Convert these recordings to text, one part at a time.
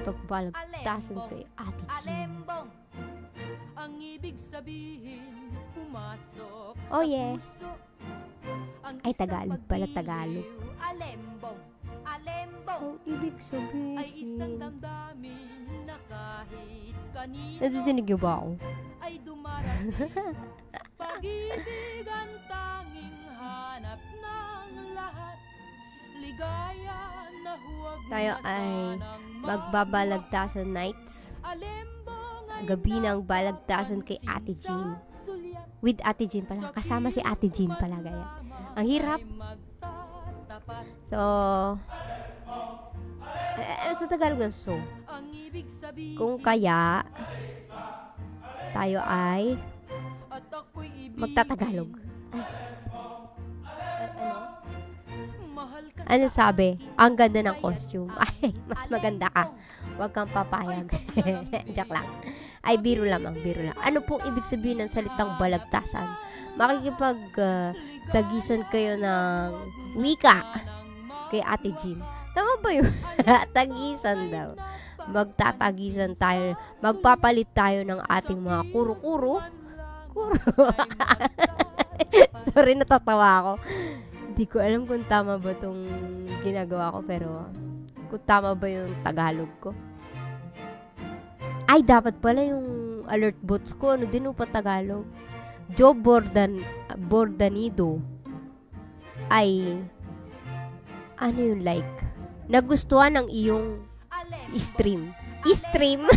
pagbalagtasan kay Ate Jean. Ang ibig sabihin, pumasok Oh, sa yeah. puso. Ang Ay, isang Tagalog pala, pag-ibig, Tagalog. Alembong, alembong, Ang ibig ay isang sabihin. damdamin na kahit kanino Nadidinig niyo ba ako? ay dumarating. Pag-ibig ang tanging hanap ng lahat. Ligaya na huwag Tayo na ay sanang magbabalagtasan nights. Alembong ay Gabi ng balagtasan kay Ate Jean. With Ate Jean pala. Kasama si Ate Jean pala. Gaya. Ang hirap. So, ano sa Tagalog ng so? Kung kaya, tayo ay magtatagalog. Ano sabi? Ang ganda ng costume. Ay, mas maganda ka. Huwag kang papayag. Joke lang. Ay, biro lamang, biro lang. Ano pong ibig sabihin ng salitang balagtasan? Makikipag-tagisan kayo ng wika kay Ate Jean. Tama ba yun? Tagisan daw. Magtatagisan tayo. Magpapalit tayo ng ating mga kuro-kuro. Kuro. Sorry, natatawa ako. Hindi ko alam kung tama ba itong ginagawa ko, pero kung tama ba yung Tagalog ko. Ay, dapat pala yung alert bots ko. Ano din pa Tagalog? Joe Bordanido ay ano yung like? Nagustuhan ng iyong stream. Stream?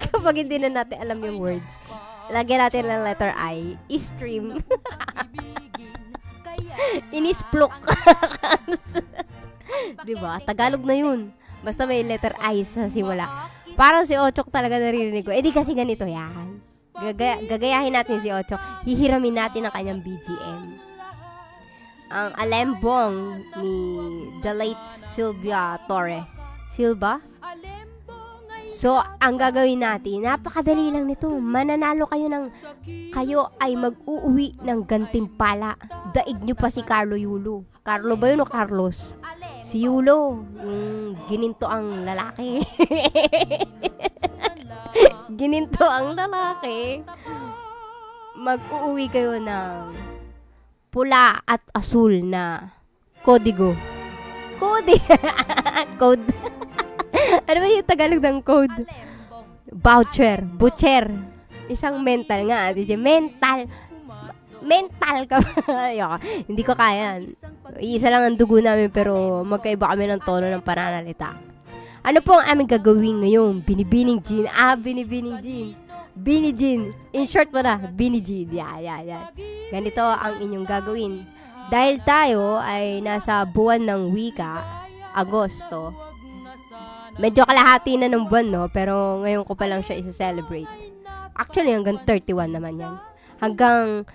Kapag hindi na natin alam yung words, lagyan natin ng letter I. Stream. Inisplok. Diba? Tagalog na yun. Basta may letter I sa simula. Parang si Ochok talaga naririnig ko. Eh di kasi ganito yan. Gagayahin natin si Ochok. Hihiramin natin ang kanyang BGM. Ang alembong ni the late Sylvia Torre. Silva? So, ang gagawin natin, napakadali lang nito. Mananalo kayo ay mag-uuwi ng gantimpala. Daig nyo pa si Carlo Yulo. Carlo ba yun o Carlos? Si Yulo, gininto ang lalaki. Gininto ang lalaki. Mag-uuwi kayo ng pula at asul na kodigo. Code. Ano ba yung Tagalog ng code? Voucher. Butcher. Isang mental nga. DJ. Mental ka. Hindi ko kaya. Isa lang ang dugo namin pero magkaiba kami ng tono ng pananalita. Ano po ang aming gagawin ngayon? Binibining Jean. Binibining Jean. Bini Jean. In short mo na, Bini Jean. Yan. Ganito ang inyong gagawin. Dahil tayo ay nasa buwan ng wika, Agosto. Medyo kalahati na ng buwan, no? Pero ngayon ko pa lang siya isa-celebrate. Actually, hanggang 31 naman yan. Hanggang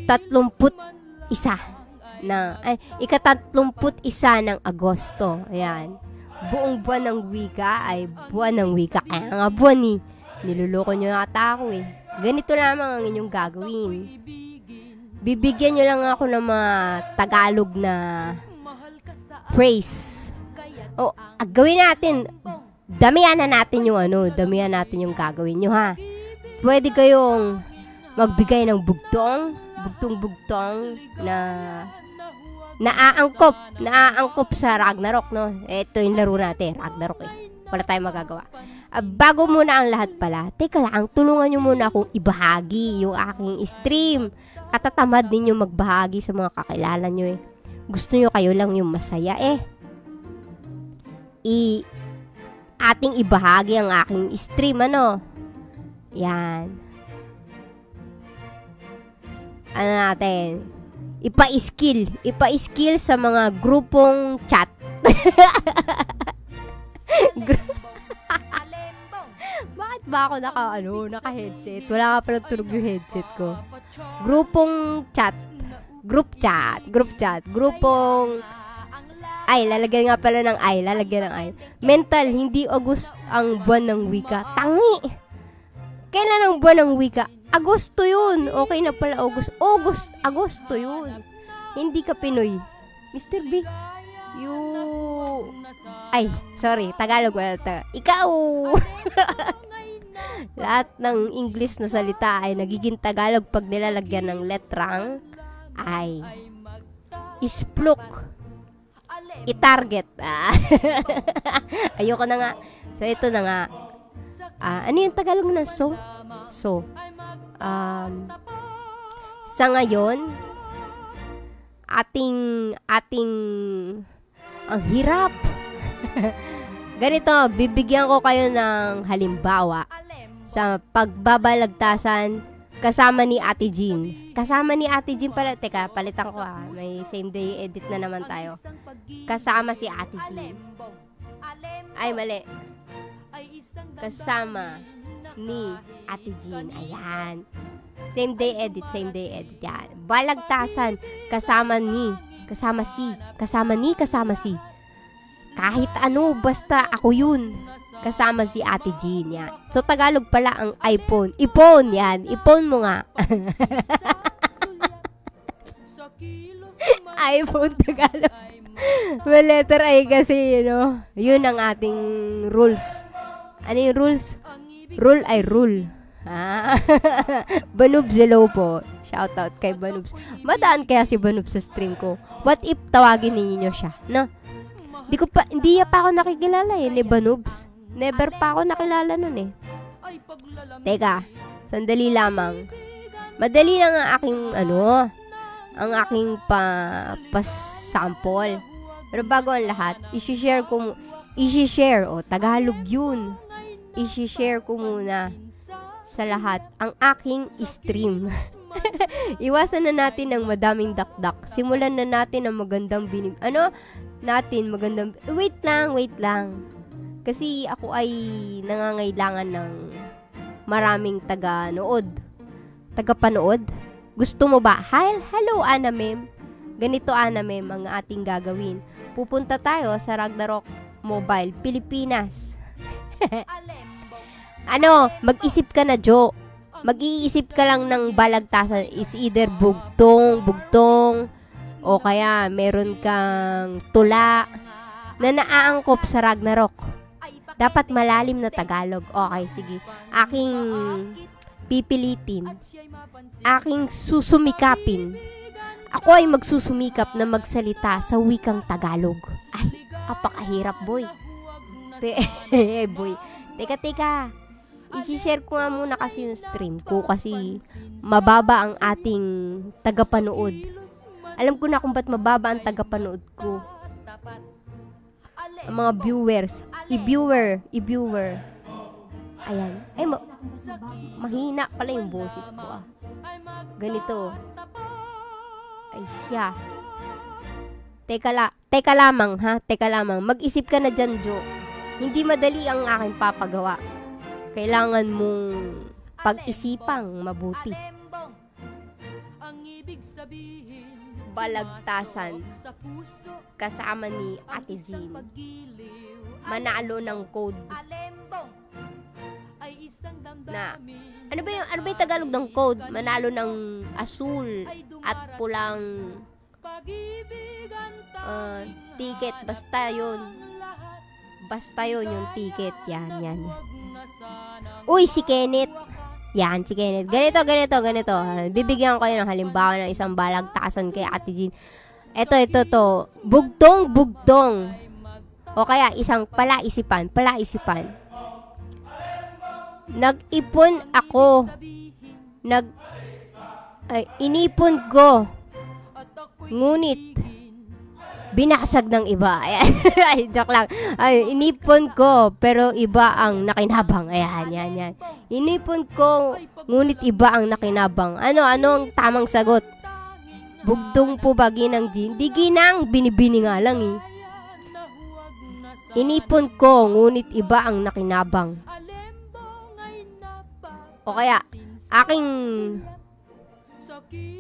31 ika-31 ng Agosto. Ayan. Buong buwan ng wika ay buwan ng wika. Kaya nga buwan ni. Niluloko nyo yata ako eh. Ganito lamang ang inyong gagawin. Bibigyan nyo lang ako ng mga Tagalog na praise. O, gawin natin. Damihan natin yung gagawin nyo ha. Pwede kayong magbigay ng bugtong na naaangkop sa Ragnarok, no? Ito yung laro natin, Ragnarok eh. Wala tayong magagawa. Bago muna ang lahat pala, teka lang, tulungan nyo muna akong ibahagi yung aking stream. Katatamad ninyo magbahagi sa mga kakilala nyo eh. Gusto nyo kayo lang yung masaya eh. Ating ibahagi ang aking stream, ano? Yan. Ano natin? Ipa-skill sa mga grupong chat. Bakit ba ako naka-headset? Wala nga pala tunog yung headset ko. Grupong chat. Group chat. Grupong lalagyan nga pala ng lalagyan ng mental, hindi August ang buwan ng wika. Tangi! Kailan ang buwan ng wika? Agosto yun. Okay na pala Agosto yun. Hindi ka Pinoy. Mr. B, Ay, sorry, Tagalog wala ikaw. Lahat ng English na salita ay nagiging Tagalog pag nilalagyan ng letrang ay ispluk. I-target. Ayoko na nga. So, ito na nga. Ano yung Tagalog na so? So, sa ngayon, ating ang hirap. Ganito, bibigyan ko kayo ng halimbawa sa pagbabalagtasan kasama ni Ate Jean. Kasama ni Ate Jean pala. Teka, palitan ko may same day edit na naman tayo. Kasama si Ate Jean. Ay, mali. Kasama ni Ate Jean. Ayan. Same day edit. Yan. Balagtasan. Kasama si. Kahit ano, basta ako yun. Kasama si Ate Jean. Yan. So, Tagalog pala ang iPhone. Ipon, yan. Ipon mo nga. iPhone Tagalog. May letter I kasi, yun ang ating rules. Ano yung rules? Rule ay rule. Banubs, hello po. Shoutout kay Banubs. Madaan kaya si Banubs sa stream ko. What if tawagin ninyo siya, no? Hindi pa ako nakikilala ni Banubs. Never pa ako nakilala nun eh. Teka, sandali lamang. Madali lang ang aking sample. Pero bago ang lahat, Tagalog yun. I-share ko muna sa lahat ang aking stream. Iwasan na natin ang madaming dakdak. Simulan na natin ang magandang wait lang. Kasi ako ay nangangailangan ng maraming tagapanood. Gusto mo ba? Hello, Ana Mem. Ganito, Ana Mem, ang ating gagawin. Pupunta tayo sa Ragnarok Mobile, Pilipinas. Mag-isip ka na, Jo. Mag-iisip ka lang ng balagtasan. It's either bugtong, o kaya meron kang tula na naaangkop sa Ragnarok. Dapat malalim na Tagalog. Okay, sige. Aking pipilitin. Aking susumikapin. Ako ay magsusumikap na magsalita sa wikang Tagalog. Ay, apakahirap, boy. Boy. Teka. I-share ko nga muna kasi yung stream ko kasi mababa ang ating tagapanood. Alam ko na kung ba't mababa ang tagapanood ko. Ang mga viewers. I-viewer. Ayan. Ay, mahina pala yung boses ko. Ganito. Ay, siya. Teka lamang. Mag-isip ka na dyan, Jo. Hindi madali ang aking papagawa. Kailangan mong pag-isipang mabuti. Balagtasan kasama ni Ate Jean. Manalo ng code na ano ba yung Tagalog ng code? Manalo ng asul at pulang ticket. Basta yun yung ticket. Yan. Uy, si Kenneth. Yan, si Kenneth. Ganito. Bibigyan ko kayo ng halimbawa ng isang balagtasan kay Ate Jean. Ito. Bugtong. O kaya isang palaisipan. Nag-ipon ako. Inipon ko. Ngunit binasag ng iba. Ay, joke lang. Inipon ko, pero iba ang nakinabang. Ayan. Inipon ko, ngunit iba ang nakinabang. Ano ang tamang sagot? Bugtong po ba ginang Jean? Di ginang, binibini nga lang eh. Inipon ko, ngunit iba ang nakinabang. O kaya,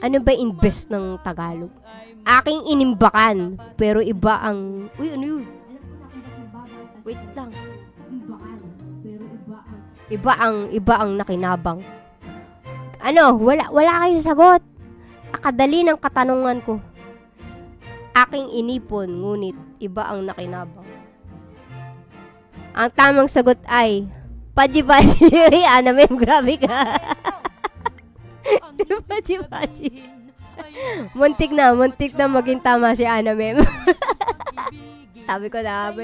ano ba invest ng Tagalog? Aking inimbakan, pero iba ang... Uy, ano yun? Wait lang. Iba ang nakinabang. Wala kayong sagot. Akadali ng katanungan ko. Aking inipon, ngunit iba ang nakinabang. Ang tamang sagot ay Paji-paji. Ana mem, grabe ka. Paji-paji. Muntik na maging tama si Ana mem. Sabi ko na,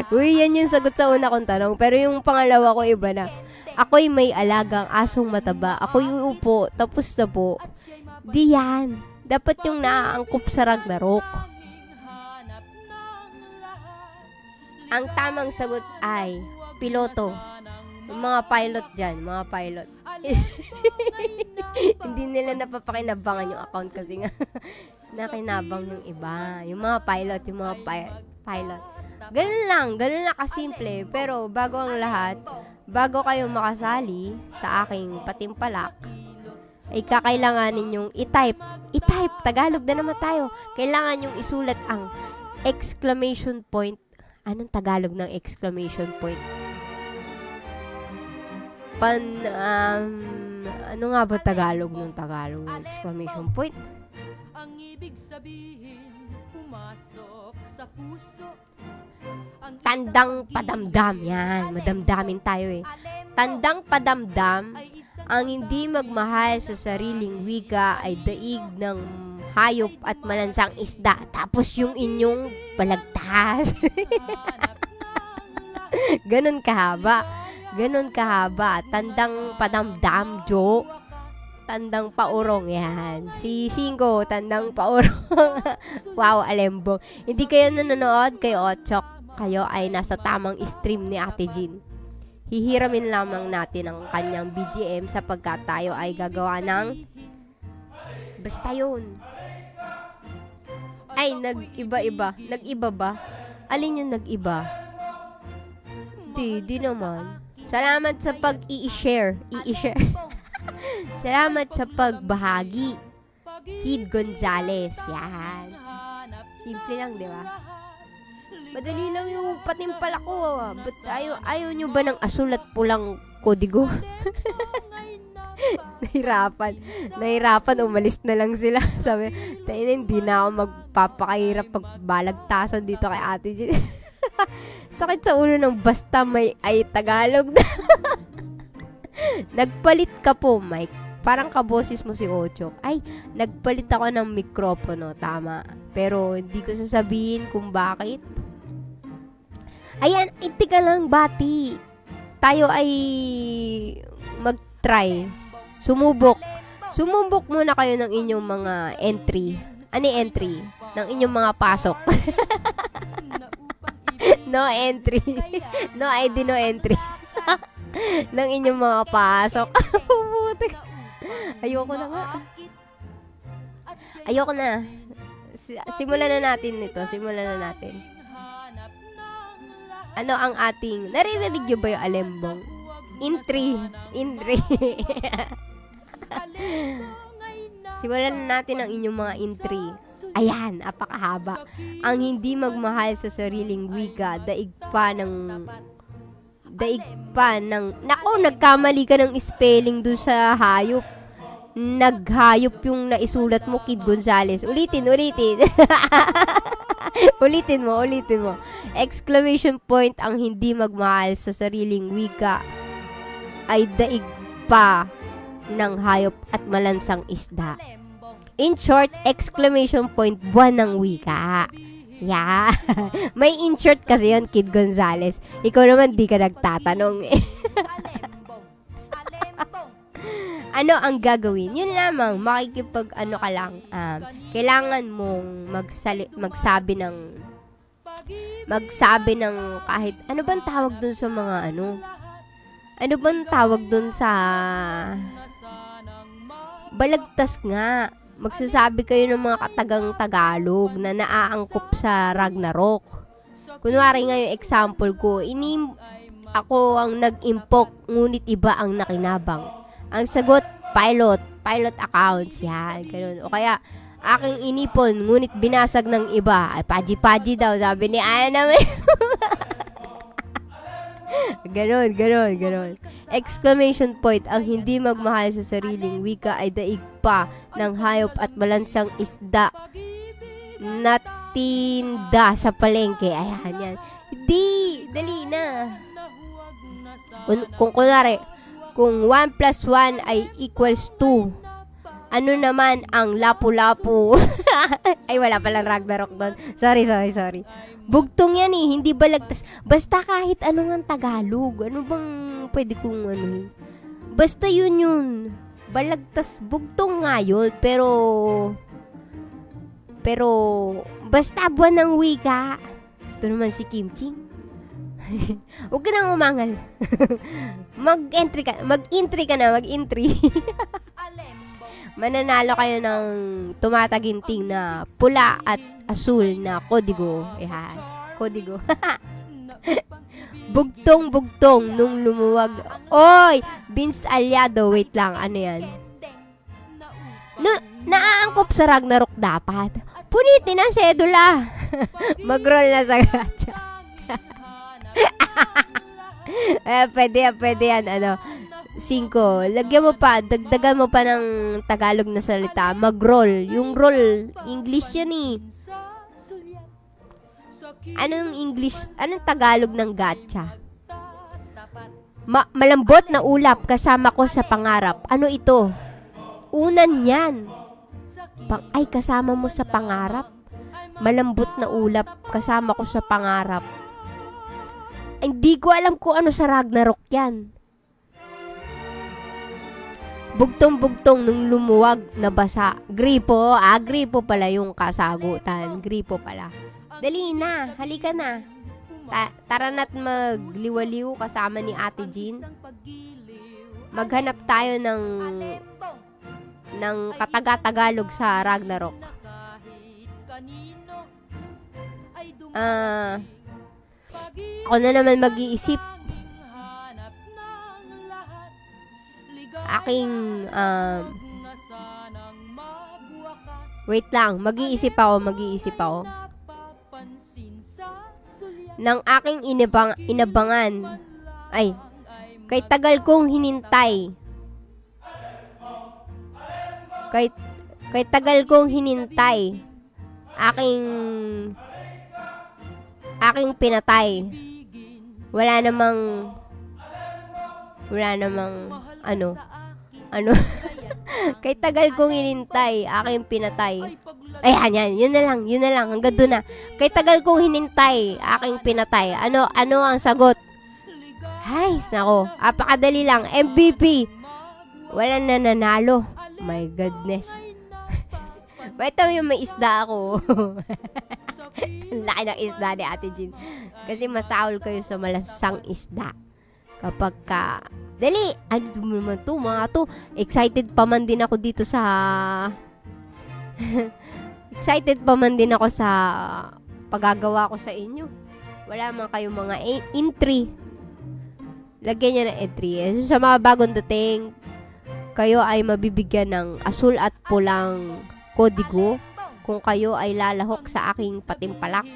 uy, yan yung sagot sa una kong tanong. Pero yung pangalawa ko, iba na. Ako'y may alagang asong mataba. Ako'y uupo. Tapos na po. Di yan. Dapat yung naaangkop sa Ragnarok. Ang tamang sagot ay piloto. Yung mga pilot dyan. Mga pilot. Hindi nila napapakinabangan yung account kasi nga. Nakinabang yung iba. Yung mga pilot. Yung mga pilot. Ganun lang kasimple. Pero bago ang lahat, bago kayo makasali sa aking patimpalak, ay kakailanganin yung i-type. Tagalog na naman tayo. Kailangan yung isulat ang exclamation point. Anong Tagalog ng exclamation point? Ano nga ba Tagalog ng Tagalog ng exclamation point? Ang ibig sabihin, pumasok sa puso. Tandang padamdam. Yan, madamdamin tayo eh. Tandang padamdam, ang hindi magmahal sa sariling wika ay daig ng hayop at malansang isda. Tapos yung inyong balagtas. Ganon kahaba. Tandang padamdam, Jo. Tandang paurong yan. Si Singgo, tandang paurong. Wow, alembong. Hindi kayo nanonood kay Ochok. Kayo ay nasa tamang stream ni Ate Jean. Hihiramin lamang natin ang kanyang BGM sapagkat tayo ay gagawa ng basta yun. Ay, nag-iba-iba. Nag-iba ba? Alin yung nag-iba? Di naman. Salamat sa pag-i-share. Salamat sa pagbahagi. Kid Gonzales. Yan. Simple lang, di ba? Madali lang yung patimpala ko. But ayaw nyo ba ng asul at pulang kodigo? Nahirapan. Umalis na lang sila. Sabi, tayo hindi na ako magpapakahirap pagbalagtasan dito kay Ate Jean. Sakit sa ulo ng basta may ay Tagalog na. Nagpalit ka po, Mike. Parang kaboses mo si Ochok. Ay, nagpalit ako ng mikropono. Tama. Pero hindi ko sasabihin kung bakit. Ayan, itika lang, bati. Tayo ay mag-try. Sumubok muna kayo ng inyong mga entry. Ano entry? Ng inyong mga pasok. No entry. No ID, no entry. Ng inyong mga pasok. Ayoko na nga. Ayoko na. Simulan na natin ito. Ano ang ating, naririnig nyo ba yung alembong? Intri. Simulan na natin ang inyong mga intri. Ayan, apakahaba. Ang hindi magmahal sa sariling wika, daig pa ng, nako, nagkamali ka ng spelling dun sa hayop. Naghayop yung naisulat mo, Kid Gonzales. Ulitin. Ulitin mo. Exclamation point, ang hindi magmahal sa sariling wika ay daig pa ng hayop at malansang isda. In short, exclamation point, buwan ng wika. Yeah. May in short kasi yun, Kid Gonzales. Ikaw naman di ka nagtatanong eh. Ano ang gagawin? Yun lamang, makikipag-ano ka lang. Kailangan mong magsabi ng kahit, ano bang tawag dun sa mga ano? Ano bang tawag dun sa balagtas nga? Magsasabi kayo ng mga katagang Tagalog na naaangkop sa Ragnarok. Kunwari nga yung example ko, ako ang nag-impok, ngunit iba ang nakinabang. Ang sagot, pilot accounts, yan, ganun. O kaya, aking inipon, ngunit binasag ng iba. Ay, paji-paji daw, sabi ni Ana. Ganon. Exclamation point, ang hindi magmahal sa sariling wika ay daig pa ng hayop at malansang isda natinda sa palengke. Ayan, yan. Dali na. Kung kunwari, kung 1 plus 1 ay equals 2, ano naman ang lapu-lapu? Ay, wala palang Ragnarok doon. Sorry. Bugtong yan eh, hindi balagtas. Basta kahit ano nga Tagalog. Ano bang pwede kong ano? Basta yun. Balagtas, bugtong nga yun. Pero, basta buwan ng wika. Ito naman si Kim Ching. Huwag ka nang umangal. Mag-entry ka na. Mananalo kayo ng tumataginting na pula at asul na kodigo. Kodigo. Bugtong nung lumuwag. Oy! Vince Aliado. Wait lang. Ano yan? Naaangkop sa Ragnarok dapat. Punitin ang sedula. Mag-roll na sa gacha. Pwede yan. 5. Lagyan mo pa, dagdagan mo pa ng Tagalog na salita. Mag-roll. Yung roll, English yan eh. Anong English? Anong Tagalog ng gacha? Malambot na ulap kasama ko sa pangarap. Ano ito? Unan yan. Ay, kasama mo sa pangarap? Malambot na ulap kasama ko sa pangarap. Hindi ko alam kung ano sa Ragnarok yan. Bugtong nung lumuwag na basa. Gripo. Gripo pala yung kasagutan. Gripo pala. Dali na. Halika na. Tara na't magliwaliw kasama ni Ate Jean. Maghanap tayo ng kataga-tagalog sa Ragnarok. Ako na naman mag-iisip. Wait lang, mag-iisip ako. Nang aking inabangan. Ay, kay tagal kong hinintay. Kay tagal kong hinintay. Aking pinatay. Wala namang ano. Kay tagal kong hinintay, aking pinatay. Ayan, yun na lang, hanggang doon na. Kay tagal kong hinintay, aking pinatay. Ano ang sagot? Hay, nako, apakadali lang. MVP. Wala na nanalo. My goodness. Ba't yung may isda ako? Laki ng isda ni Ate Jean. Kasi masaol kayo sa malasang isda. Kapag dali! Ano naman to, mga to? Excited pa man din ako dito sa... Excited pa man din ako sa paggagawa ko sa inyo. Wala man kayong mga entry. Lagyan niya ng entry. Sa mga bagong dating, kayo ay mabibigyan ng asul at pulang kodigo kung kayo ay lalahok sa aking patimpalak.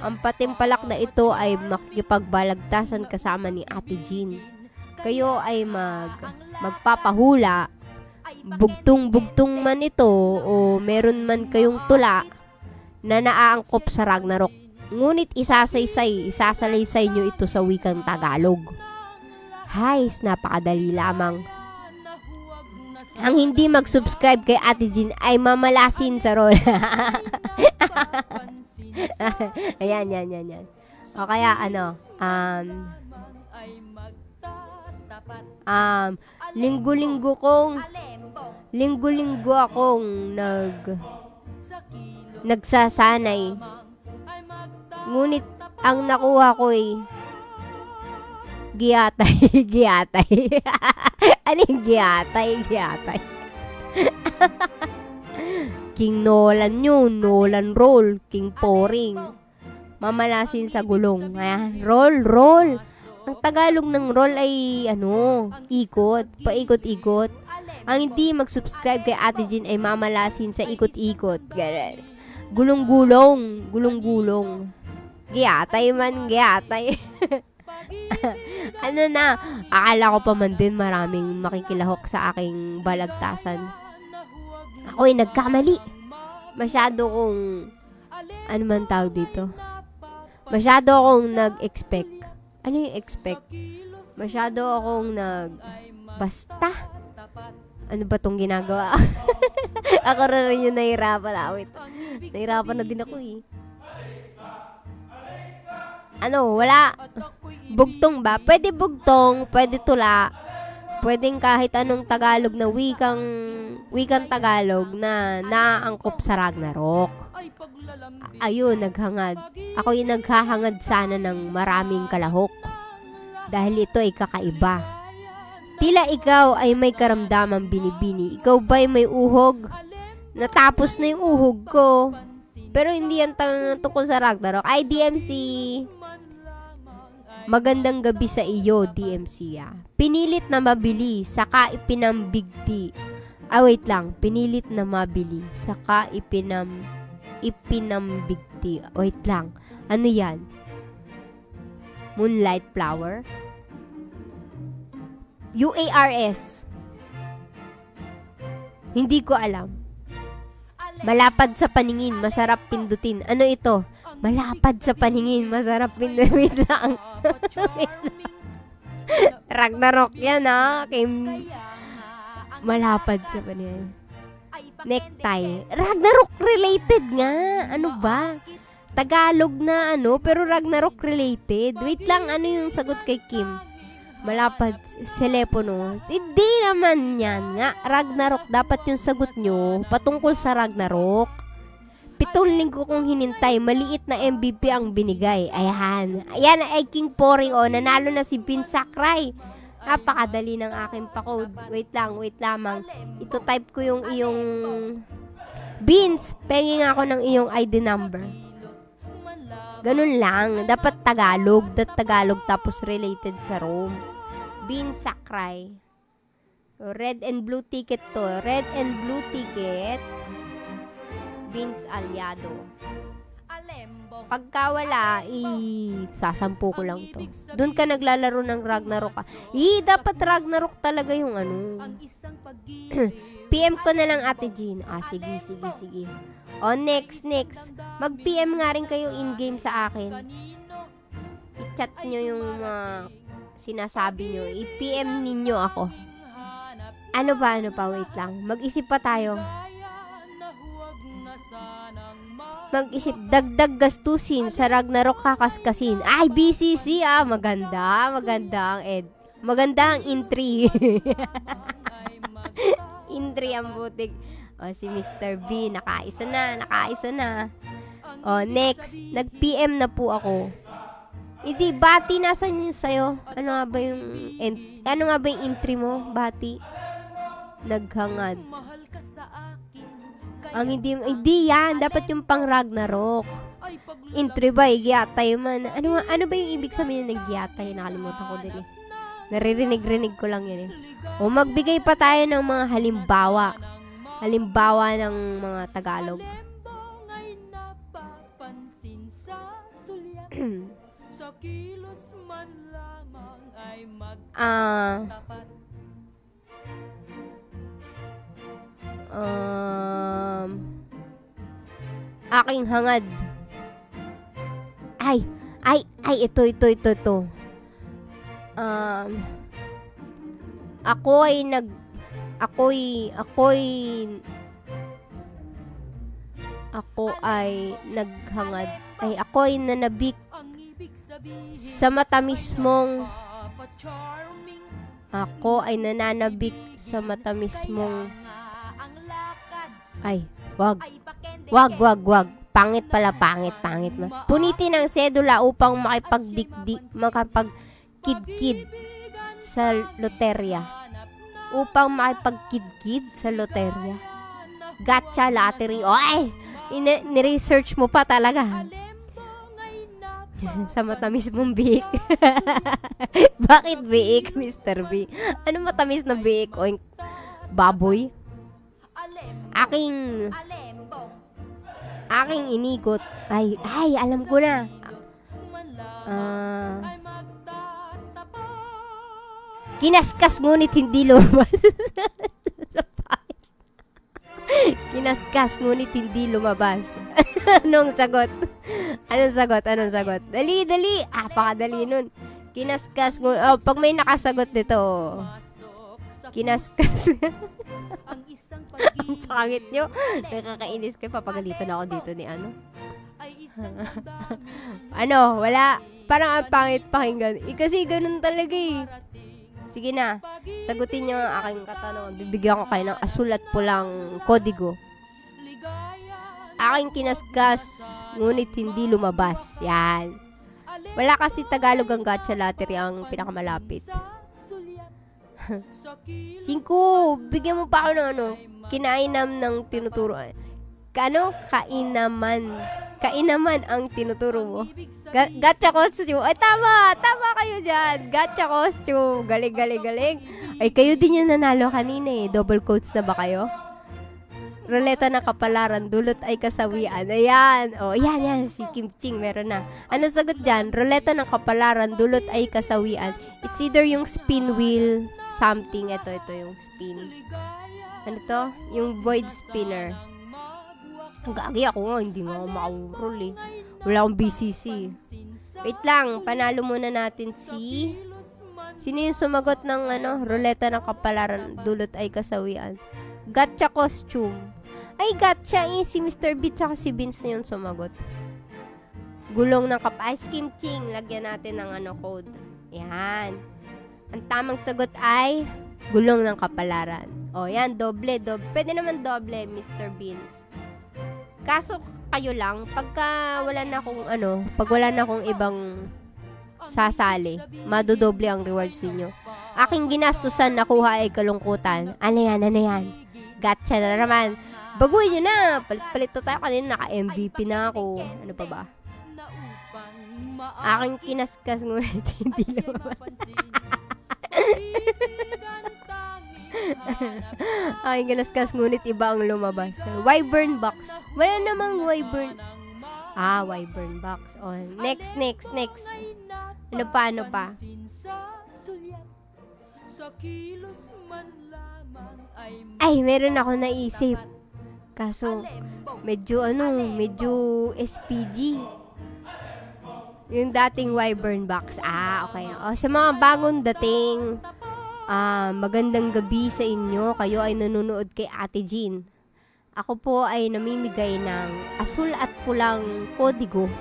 Ang patimpalak na ito ay makikipagbalagtasan kasama ni Ate Jean. Kayo ay magpapahula, bugtong-bugtong man ito o meron man kayong tula na naaangkop sa Ragnarok. Ngunit isasalaysay nyo ito sa wikang Tagalog. Hay, napakadali lamang. Ang hindi mag-subscribe kay Ate Jean ay mamalasin sa roll. Ayan. O kaya linggo-linggo akong nagsasanay. Ngunit ang nakuha ko ay giyatay. Ano yung giyatay? King Nolan yun. Nolan roll. King Poring. Mamalasin sa gulong. Ayan. Roll. Ang Tagalog ng roll ay ikot. Paikot-ikot. Ang hindi mag-subscribe kay Ate Jean ay mamalasin sa ikot-ikot. Ganun. Gulong-gulong. Giyatay. Akala ko pa man din maraming makikilahok sa aking balagtasan. Ako'y nagkamali. Masyado akong nag-expect Ano yung expect? Masyado akong basta. Ano ba tong ginagawa? Ako rin yung nahirapan. Wait. Nahirapan na din ako eh. Ano, wala. Bugtong ba? Pwede bugtong, pwede tula. Pwedeng kahit anong Tagalog na wikang Tagalog na naaangkop sa Ragnarok. Ayun, naghangad. Ako yung naghahangad sana ng maraming kalahok. Dahil ito ay kakaiba. Tila ikaw ay may karamdamang binibini. Ikaw ba'y may uhog? Natapos na yung uhog ko. Pero hindi yan tungkol sa Ragnarok. Ay, DMC. Magandang gabi sa iyo, DMC. Pinilit na mabili, saka ipinambigti. Wait lang. Pinilit na mabili, saka ipinambigti. Wait lang. Ano yan? Moonlight Flower? UARS. Hindi ko alam. Malapad sa paningin, masarap pindutin. Ano ito? Malapad sa paningin, masarap pindutin. Wait lang. Ragnarok yan, ha? Malapad sa paningin. Necktie. Ragnarok related nga. Ano ba? Tagalog na pero Ragnarok related. Wait lang, ano yung sagot kay Kim? Malapad, telepono. Hindi naman yan nga. Ragnarok, dapat yung sagot nyo patungkol sa Ragnarok. 7 linggo kong hinintay, maliit na MVP ang binigay. Ayan. Ayan ay King Poring. Nanalo na si Bin Sakray. Napakadali ng aking pa-code. Wait lamang. Ito type ko yung iyong Beans. Pengi nga ako ng iyong ID number. Ganun lang. Dapat Tagalog. Tagalog tapos related sa Rome. Bin Sakray. Red and blue ticket to. Red and blue ticket. Vince Aliado. Pagka wala, sasampu ko lang to. Doon ka naglalaro ng Ragnarok ka. Dapat Ragnarok talaga yung PM ko na lang, Ate Jean. Sige. Next. Mag-PM nga rin kayo in-game sa akin. I-chat nyo yung sinasabi nyo. I-PM ninyo ako. Ano pa? Wait lang. Mag-isip pa tayo. Mag-isip. Dagdag gastusin sa Ragnarok kakaskasin. Ay, BCC Maganda. Maganda ang entry. Entry ang butig. Si Mr. B. Nakaisa na. Next. Nag-PM na po ako. Hindi, Bati, nasan yung sayo? Ano nga ba yung entry mo, Bati? Naghangad. Ang hindi yan. Dapat yung pang Ragnarok. Entry ba? Igyatay man. Ano ba yung ibig sabihin ng igyatay? Nakalimutan ko din eh. Naririnig ko lang yan eh. Magbigay pa tayo ng mga halimbawa. Halimbawa ng mga Tagalog. Aking hangad. Ito. Ako ay naghangad. Ako ay nanabik sa matamis mong. Ako ay nananabik sa matamis mong. Wag. Pangit pala. Punitin ang sedula upang makapagkidkid sa loterya. Gacha lottery. Ni-research mo pa talaga. Sa matamis mong biik. Bakit biik, Mr. B? Ano matamis na biik? Baboy? Aking inigot. Alam ko na. Kinaskas ngunit hindi lumabas. Kinaskas ngunit hindi lumabas. Anong sagot? Dali. Pakadali nun. Kinaskas. Pag may nakasagot dito. Kinaskas. Ang pangit nyo. Nakakainis kayo. Papagalitan ako dito ni ano. Ano, wala. Parang ang pangit pakinggan. Kasi ganun talaga eh. Sige na. Sagutin nyo ang aking katanungan. Bibigyan ko kayo ng asul at pulang kodigo. Aking kinaskas, ngunit hindi lumabas. Yan. Wala kasi Tagalog ang gacha lottery ang pinakamalapit. 5. Bigyan mo pa ako ng ano. Kinainam ng tinuturo. Kainaman. Kainaman ang tinuturo mo. Gacha costume. Ay, tama. Tama kayo dyan. Gacha costume. Galing, galing, galing. Ay, kayo din yung nanalo kanina eh. Double quotes na ba kayo? Ruleta ng kapalaran, dulot ay kasawian. Ayan. O, yan. Si Kim Ching, meron na. Ano sagot dyan? Ruleta ng kapalaran, dulot ay kasawian. It's either yung spin wheel, something. Ito yung spin. Ano to? Yung void spinner. Ang gagi ako nga, hindi nga ako makaurol eh. Wala akong BCC. Wait lang, panalo muna natin si... Sino yung sumagot ng ruleta ng kapalaran, dulot ay kasawian? Gacha costume. Ay, gacha eh. Si Mr. Beat saka si Vince na yung sumagot. Gulong ng Ice Kim Ching. Lagyan natin ng code. Yan. Ang tamang sagot ay gulong ng kapalaran. O, yan. Doble. Pwede naman doble, Mr. Beans. Kaso, kayo lang, pagka wala na akong pag wala na akong ibang sasali, madodoble ang rewards niyo. Aking ginastusan nakuha ay kalungkutan. Ano yan? Gacha na naman. Baguhin nyo na. Palit na tayo. Kanina naka-MVP na ako. Ano pa ba? Aking kinaskas ngunit hindi lumabas. Aking kinaskas ngunit iba ang lumabas. Wyvern box. Wala namang wyvern. Wyvern box. Oh, next. Ano pa? Ay, meron ako naisip. Kaso, medyo SPG. Yung dating Wyvern box. Okay. O, sa mga bagong dating, magandang gabi sa inyo. Kayo ay nanonood kay Ate Jean. Ako po ay namimigay ng asul at pulang kodigo.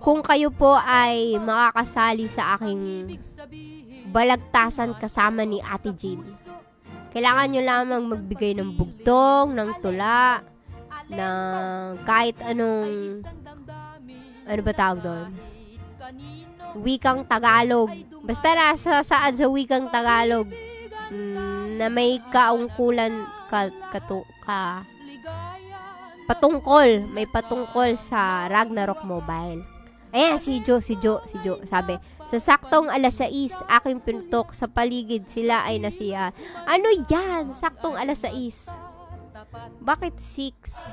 Kung kayo po ay makakasali sa aking balagtasan kasama ni Ate Jean, kailangan nyo lamang magbigay ng bugtong, ng tula, ng kahit anong, ano ba tawag doon? Wikang Tagalog. Basta nasa saad sa wikang Tagalog na may kaungkulan patungkol. May patungkol sa Ragnarok Mobile. Ayan, si Jo, sabi, sa saktong 6:00, aking pinutok sa paligid, sila ay nasiya. Ano yan? Saktong 6:00. Bakit 6?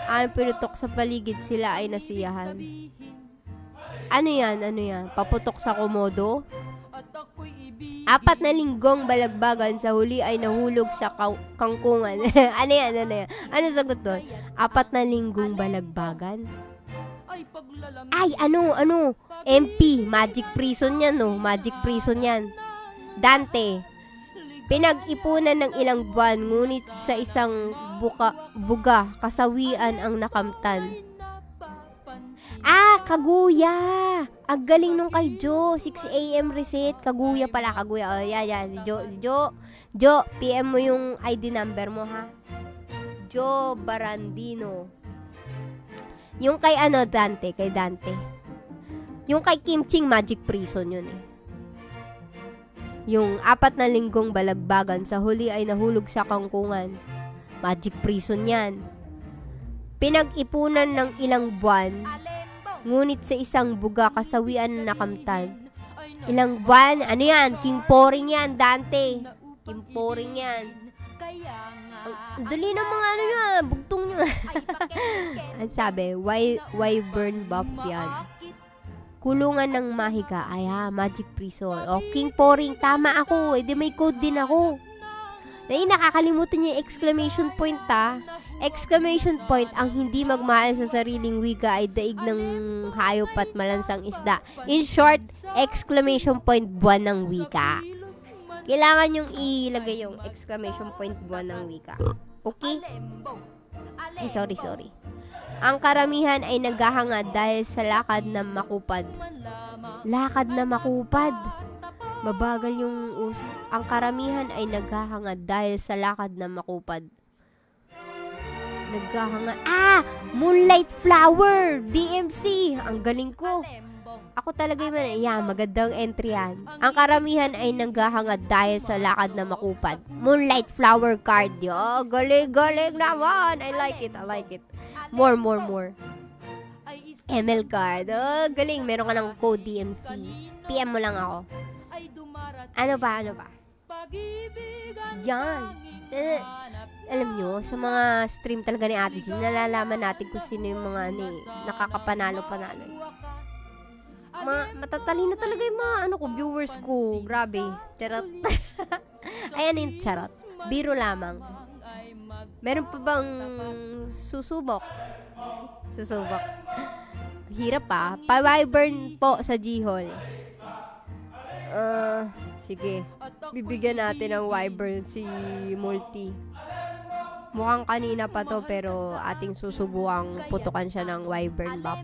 Aking pinutok sa paligid, sila ay nasiyahan. Ano yan? Paputok sa komodo? 4 na linggong balagbagan sa huli ay nahulog sa kangkungan. Ano yan? Ano sagot doon? 4 na linggong balagbagan? Ay, MP, Magic Prison yan, no? Magic Prison yan. Dante, pinag-ipunan ng ilang buwan, ngunit sa isang buga, kasawian ang nakamtan. Kaguya! Ang galing nung kay Jo. 6 AM reset. Kaguya pala, Kaguya. Si Jo, PM mo yung ID number mo, ha? Jo Barandino. Yung kay Dante, kay Dante. Yung kay Kim Ching, Magic Prison yun eh. Yung 4 na linggong balagbagan sa huli ay nahulog sa kangkungan. Magic Prison yan. Pinag-ipunan ng ilang buwan, ngunit sa isang buga kasawian na nakamtan. Ilang buwan? Ano yan? King Poring yan, Dante. King Poring yan. Dali na mga bugtong nyo. Ang sabi, Wyvern buff yan. Kulungan ng mahiga. Magic Prison. King Poring, tama ako. Di may code din ako. Nakakalimutan niyo yung exclamation point, Exclamation point, ang hindi magmahal sa sariling wika ay daig ng hayop at malansang isda. In short, exclamation point, buwan ng wika. Kailangan yung ilagay yung exclamation point, buwan ng wika. Okay? Ay, sorry. Ang karamihan ay naghahangad dahil sa lakad na makupad. Lakad na makupad. Mabagal yung uso. Ang karamihan ay naghahangad dahil sa lakad na makupad. Naghahangad. Moonlight flower! DMC! Ang galing ko. Ako talaga yung magandang entry yan. Ang karamihan ay naghahangad dahil sa lakad na makupad. Moonlight flower card. Yo, galing naman. I like it. More. ML card. Oh, galing. Meron ka ng code DMC. PM mo lang ako. Ano ba? Yan. Alam nyo, sa mga stream talaga ni Ate Jean, nalalaman natin kung sino yung mga nakakapanalo. Matatalino talaga yung mga viewers ko. Grabe. Charot. Ayan yung charot. Biro lamang. Meron pa bang susubok? Hirap Pa-wyvern po sa G-Hall. Sige. Bibigyan natin ng wyvern si Multi. Mukhang kanina pa to pero ating susubukang putukan siya ng wyvern buff.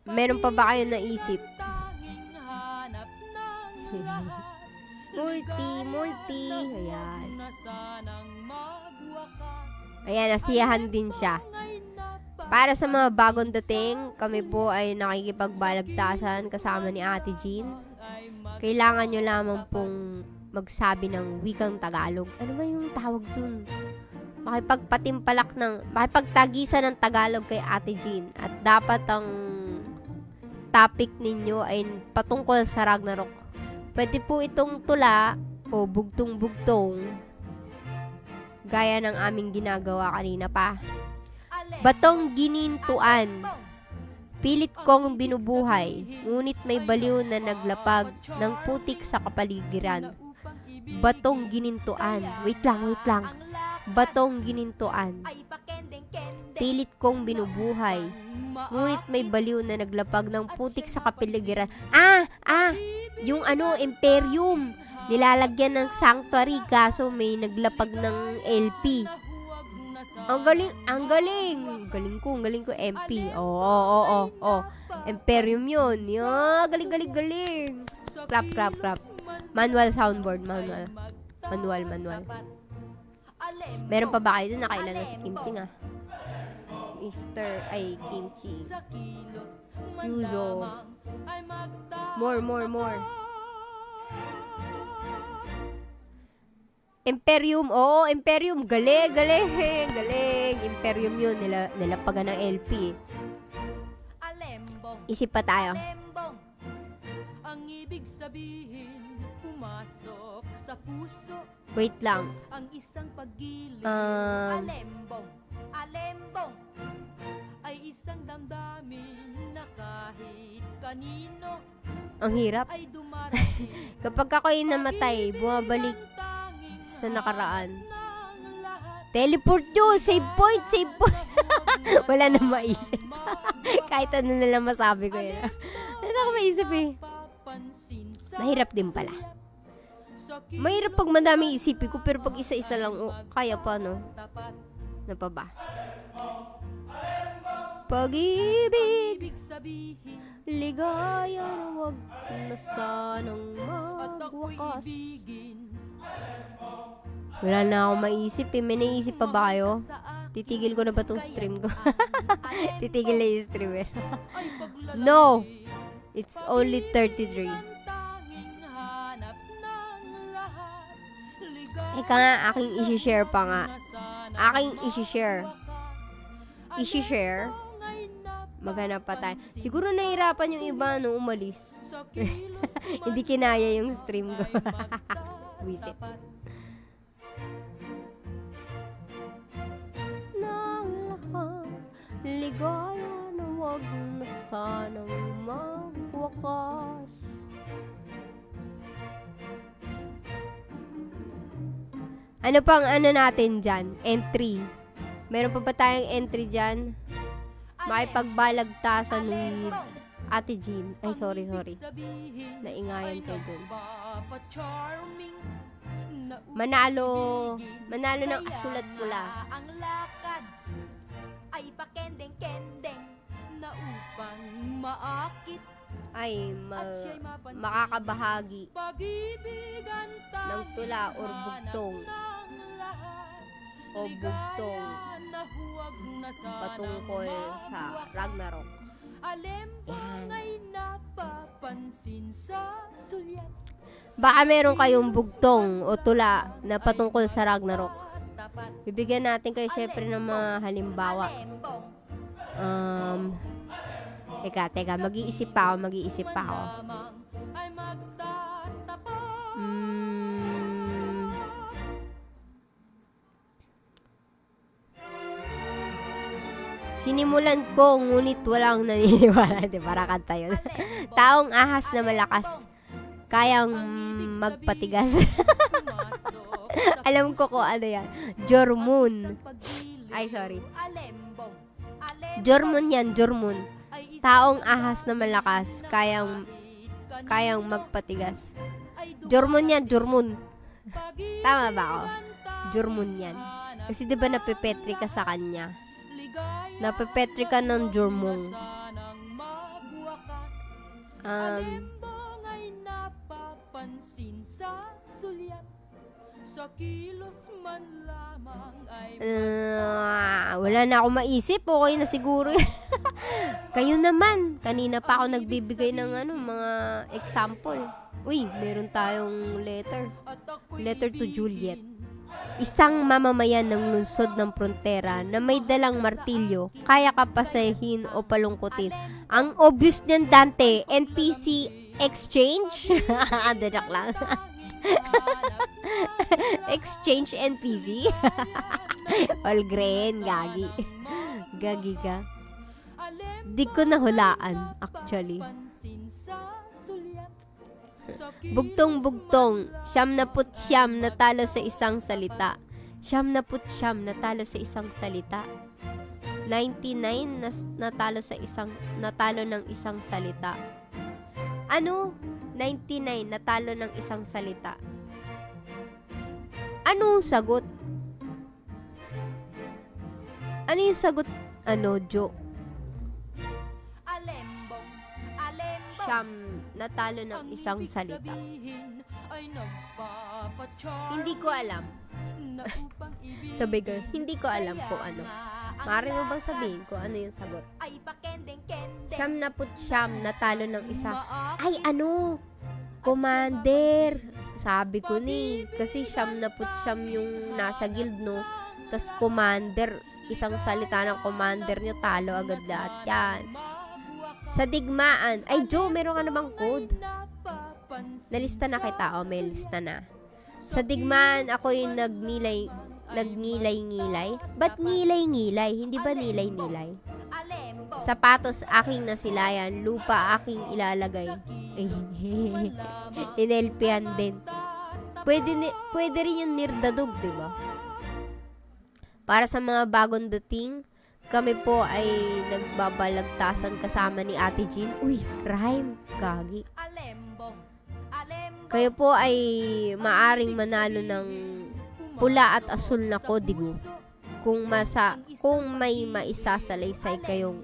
Meron pa ba kayo naisip? Multi. Ayan, nasiyahan din siya. Para sa mga bagong dating, kami po ay nakikipagbalagtasan kasama ni Ate Jean. Kailangan nyo lamang pong magsabi ng wikang Tagalog. Ano ba yung tawag dun? Makipagtagisan ng Tagalog kay Ate Jean. At dapat ang topic ninyo ay patungkol sa Ragnarok. Pwede po itong tula o bugtong-bugtong. Gaya ng aming ginagawa kanina pa. Batong ginintuan. Pilit kong binubuhay, ngunit may baliw na naglapag ng putik sa kapaligiran. Batong ginintuan. Wait lang. Batong ginintuan. Pilit kong binubuhay, ngunit may baliw na naglapag ng putik sa kapaligiran. Yung Imperium. Nilalagyan ng sanctuary kaso may naglapag ng LP. Ang galing ko MP. Oo. Imperium yun. Galing. Clap. Manual soundboard, manual. Meron pa ba kayo doon? Nakailan na si Kimchi nga. Kimchi. Yuzo. More. Imperium, Imperium, galing. Imperium yun, nilapagan ng LP. Isip pa tayo. Ang ibig sabihin, pumasok sa puso. Wait lang. Ang isang paggiling. Alembong. Ay isang damdamin na kahit kanino. Ang hirap. Kapag ako'y namatay, bumabalik sa nakaraan. Teleport nyo! Save point! Wala na maisip. Kahit ano na lang masabi ko yun. Wala na maisip Mahirap din pala. Mahirap pag madaming isipin ko, pero pag isa-isa lang, kaya pa, no? Ano pa ba? Pag-ibig, ligaya na wag na sanang magwakas. Wala na akong maisip May naisip pa ba kayo? Titigil ko na ba tong stream ko? Titigil na yung streamer. No! It's only 33. Ika nga, aking isi-share pa nga. Isi-share. Maghanap pa tayo. Siguro nahirapan yung iba nung umalis. Hindi kinaya yung stream ko. Wisit. Ligaya na wag na sanang magwakas. Ano pang ano natin dyan? Entry. Meron pa ba tayong entry dyan? Makipagbalagtasan with Ate Jean. Ay, sorry. Naingayan kayo dun. Manalo ng asul at pula. Ang lakad ay pakendeng-kendeng na upang maakit Ay, at siya'y mapansin. makakabahagi Pag-ibig ang ng tula or bugtong ng lahat. o bugtong Ligaya na huwag na sanang patungkol sa mabuwak. Ragnarok. Alembong ay napapansin sa sulyap. Baka meron kayong bugtong o tula na patungkol sa Ragnarok. Tapat. Bibigyan natin kayo syempre ng mga halimbawa. Alembong Teka, mag-iisip pa ako. lamang ay magtatapat. Sinimulan ko, ngunit walang naniniwala. Di ba, kanta yun? Taong ahas na malakas, kayang magpatigas. Alam ko kung ano yan. Jormun. Ay, sorry. Jormun yan, Jormun. Taong ahas na malakas, kayang magpatigas. Jormun yan, Jormun. Tama ba ako? Jormun yan. Kasi di ba napipetri ka sa kanya? Napipetri ka ng Jormung. Alembong ay napapansin sa sulyap. Sa kilos man lamang ay Wala na ako maisip. Okay na siguro. Kayo naman. Kanina pa ako nagbibigay ng mga example. Uy, meron tayong letter. Letter to Juliet. Isang mamamayan ng lungsod ng frontera na may dalang martilyo, kaya ka pasahin o palungkutin. Ang obvious niyan, Dante, NPC exchange? Joke lang. Exchange NPC? All grain, gagi. Gagi ka. Di ko nahulaan, actually. Bugtong-bugtong, 79 natalo sa isang salita. 79 natalo sa isang salita. 99 natalo ng isang salita. Ano? 99 natalo ng isang salita. Ano sagot? Ano yung sagot? Ano, Jo? Alembong Siyam natalo ng isang salita. Hindi ko alam. Sabi ko, hindi ko alam kung ano. Maaari mo bang sabihin kung ano yung sagot? Siyam natalo ng isang... Ay, ano? Commander. Sabi ko ni. Kasi siyam yung nasa guild, no? Tas commander. Isang salita ng commander nyo, talo agad lahat yan. Sa digmaan. Ay, Joe, meron ka namang code. Nalista na kita. O, may lista na. Sa digmaan, ako yung nagnilay-ngilay. Ba't ngilay-ngilay? Hindi ba nilay-nilay? Sapatos aking nasilayan. Lupa aking ilalagay. Inelpian din. Pwede rin yung nirdadog, diba? Para sa mga bagong dating, kami po ay nagbabalagtasan kasama ni Ate Jean. Uy, rhyme. Gagi. Kayo po ay maaring manalo ng pula at asul na kodigo kung may maisasalaysay kayong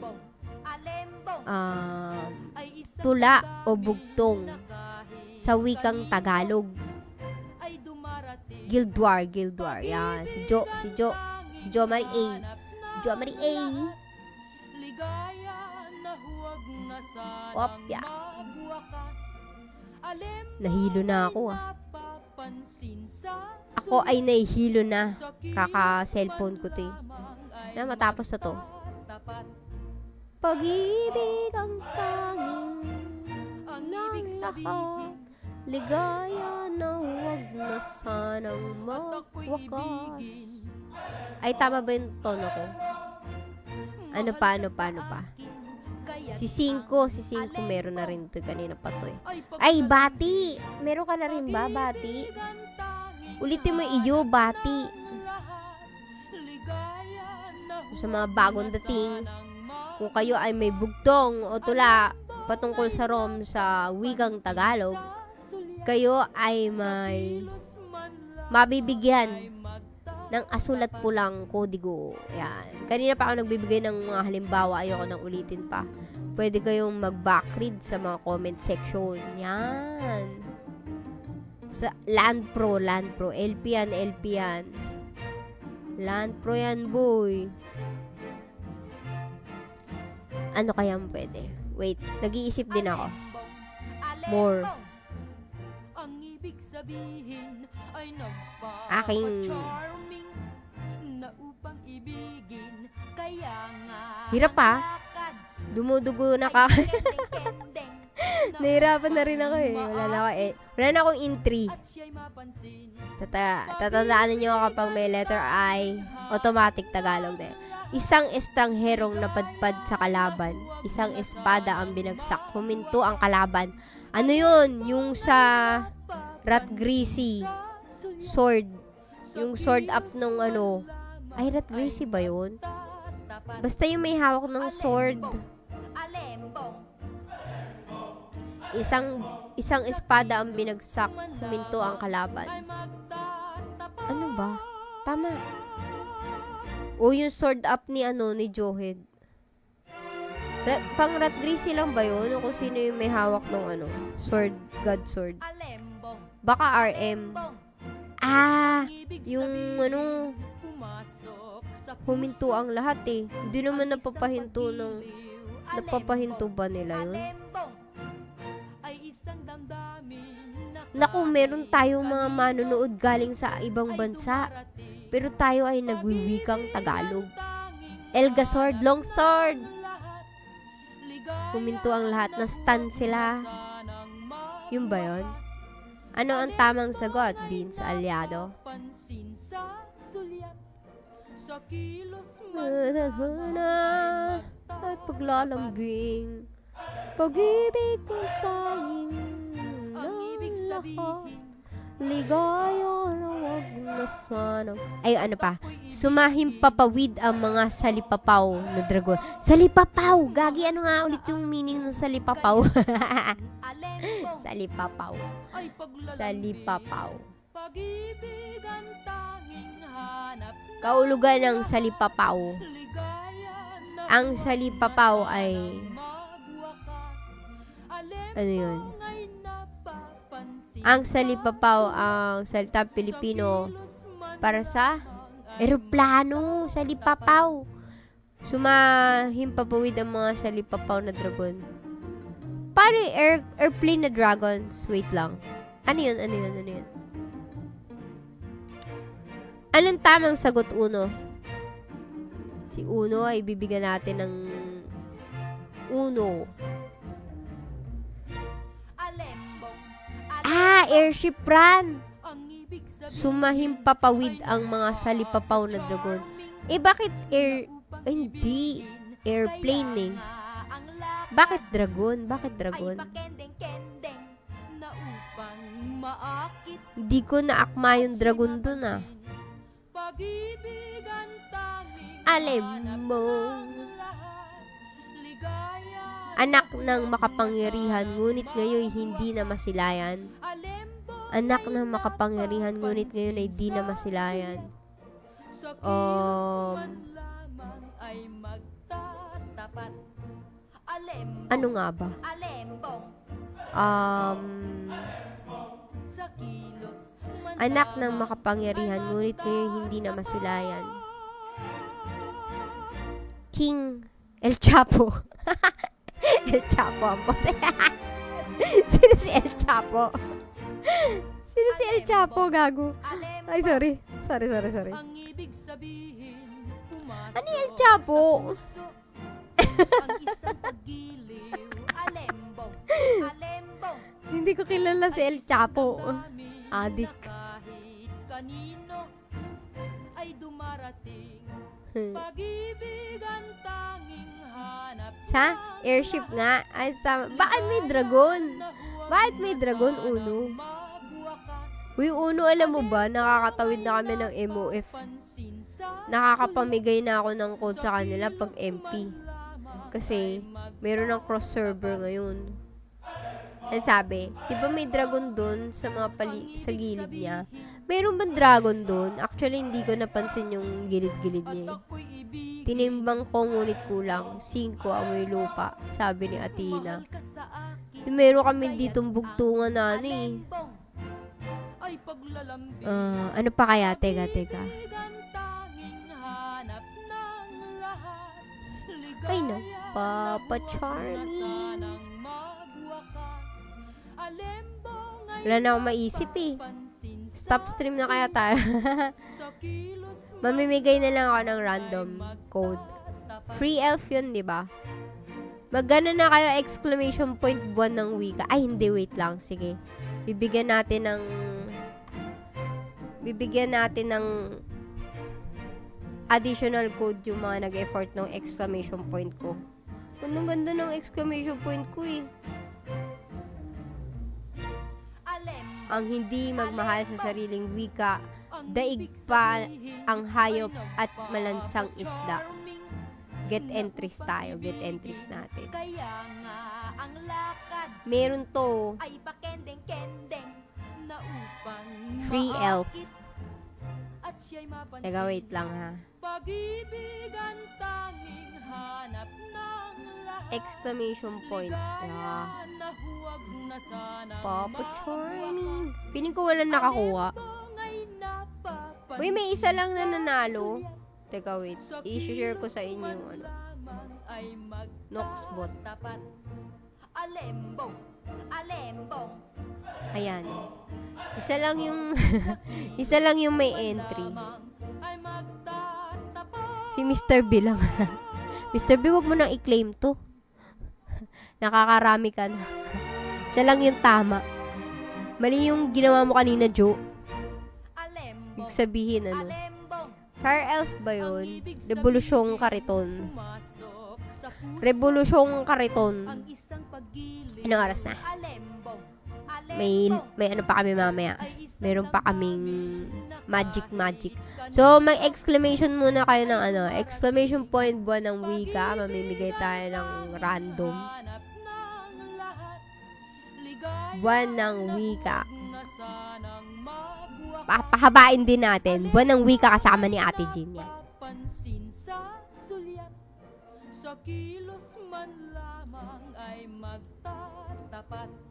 tula o bugtong sa wikang Tagalog. Guild War. Yan. Si Jo Marie A. Opya. Nahilo na ako Ako ay nahihilo na. Kaka-cellphone ko to na matapos na to. Pag-ibig ang tanging ng lahat. Ligaya na huwag na sanang magwakas. Ay, tama ba yung tono ko? Ano pa? Si 5 meron na rin to. Kanina pa to eh. Ay, Bati! Meron ka na rin ba, Bati? Ulitin mo iyo, bati. Sa mga bagong dating, kung kayo ay may bugtong o tula patungkol sa ROM sa wikang Tagalog, kayo ay may mabibigyan ng asulat pulang kodigo. Yan. Kanina pa ako nagbibigay ng mga halimbawa. Ayoko nang ulitin pa. Pwede kayong mag-backread sa mga comment section. Yan. Sa Land Pro. LP yan. Land Pro yan, boy. Ano kaya pwede? Wait, nag-iisip din ako. More. Ang ibig sabihin ay Aking na upang ibigin, kaya nga hirap pa. Dumudugo na ka. Nahirapan na rin ako eh. Wala na akong entry. Tatandaan niyo kapag may letter I, automatic Tagalog na. Isang estrangherong napadpad sa kalaban. Isang espada ang binagsak. Huminto ang kalaban. Ano yun? Yung sa Rat Greasy sword. Yung sword up nung ano. Ay, Rat Greasy ba yun? Basta yung may hawak ng sword. Isang espada ang binagsak. Huminto ang kalaban. Ano ba? Tama. O yung sword up ni Johed. Pang Rat Greasy lang ba yun? O kung sino yung may hawak ng sword, God sword. Baka RM. Yung huminto ang lahat eh. Hindi naman napapahinto ba nila yun? Naku, meron tayong mga manonood galing sa ibang bansa. Pero tayo ay nagwiwikang Tagalog. Elga sword, long sword. Huminto ang lahat. Na-stun sila. Yun ba yun? Ano ang tamang sagot, Vince Aliado? Ay paglalambing. Pag-ibig kong tanging lahat. Ligaya na wag na sana. Ay, ano pa? Sumahimpapawid ang mga salipapaw na dragon. Salipapaw! Gagi, ano nga ulit yung meaning ng salipapaw? Salipapaw. Kaulugan ng salipapaw. Ang salipapaw ay ano yun? Ang salipapaw, ang salita Pilipino para sa eroplano, salipapaw. Sumahimpapawid ang mga salipapaw na dragon. Paano yung airplane na dragons? Wait lang. Ano yun? Anong tamang sagot, Uno? Si Uno ay bibigyan natin ng Uno. Airship run. Sumahimpapawid ang mga salipapaw na dragon. Bakit hindi. Airplane eh. Bakit dragon? Hindi ko naakma yung dragon dun ah. Alam mo. Anak ng makapangyarihan, ngunit ngayon hindi na masilayan. Anak ng makapangyarihan, ngunit ngayon ay di na masilayan. Ano nga ba? Anak ng makapangyarihan, ngunit ngayon hindi na masilayan. King El Chapo. El Chapo ang pote. Sino si El Chapo? Sino si El Chapo, gago? Ay, sorry. Ano El Chapo? Hindi ko kilala si El Chapo. Adik. Sa airship nga. Ay, tama. Bakit may dragon? Uno? Uy, Uno, alam mo ba, nakakatawid na kami ng MOF. Nakakapamigay na ako ng code sa kanila pag MP. Kasi, meron ng cross-server ngayon. Ang sabi, di ba may dragon doon sa mga sa gilid niya? Meron bang dragon doon? Actually, hindi ko napansin yung gilid-gilid niya. Tinimbang ko, ngunit kulang. 5 amoy lupa, sabi ni Athena. Meron kami ditong bugtungan na ano eh. Ano pa kaya? Teka. Ay na, Papa Charming. Wala na akong maisip eh. Stop stream na kaya tayo. Mamimigay na lang ako ng random code. Free elf yun, di ba? Magano na kayo exclamation point buwan ng wika. Ay, hindi, wait lang. Sige. Bibigyan natin ng additional code yung mga nag-effort ng exclamation point ko. Ang ganda ng exclamation point ko eh. Ang hindi magmahal sa sariling wika, daig pa ang hayop at malansang isda. Get entries tayo. Get entries natin. Meron to. Free elf. Teka, wait lang ha. Exclamation point. Yeah. Papa Charming. Feeling ko walang nakakuha. Uy, may isa lang na nanalo. Teka, wait. I-share ko sa inyo yung ano. Noxbot. Ayan. Isa lang yung isa lang yung may entry. Si Mr. B lang. Mr. B, wag mo nang i-claim to. Nakakarami ka na. Siya lang yung tama. Mali yung ginawa mo kanina, Joe. Ibig sabihin, ano? Fire elf ba yun? Revolusyong Kariton. Revolusyong Kariton. Anong oras na? May ano pa kami mamaya. Meron pa kaming magic. So, mag-exclamation muna kayo ng ano. Exclamation point buwan ng wika. Mamimigay tayo ng random. Buwan ng wika. Pahabain din natin. Buwan ng wika kasama ni Ate Jean. Yan.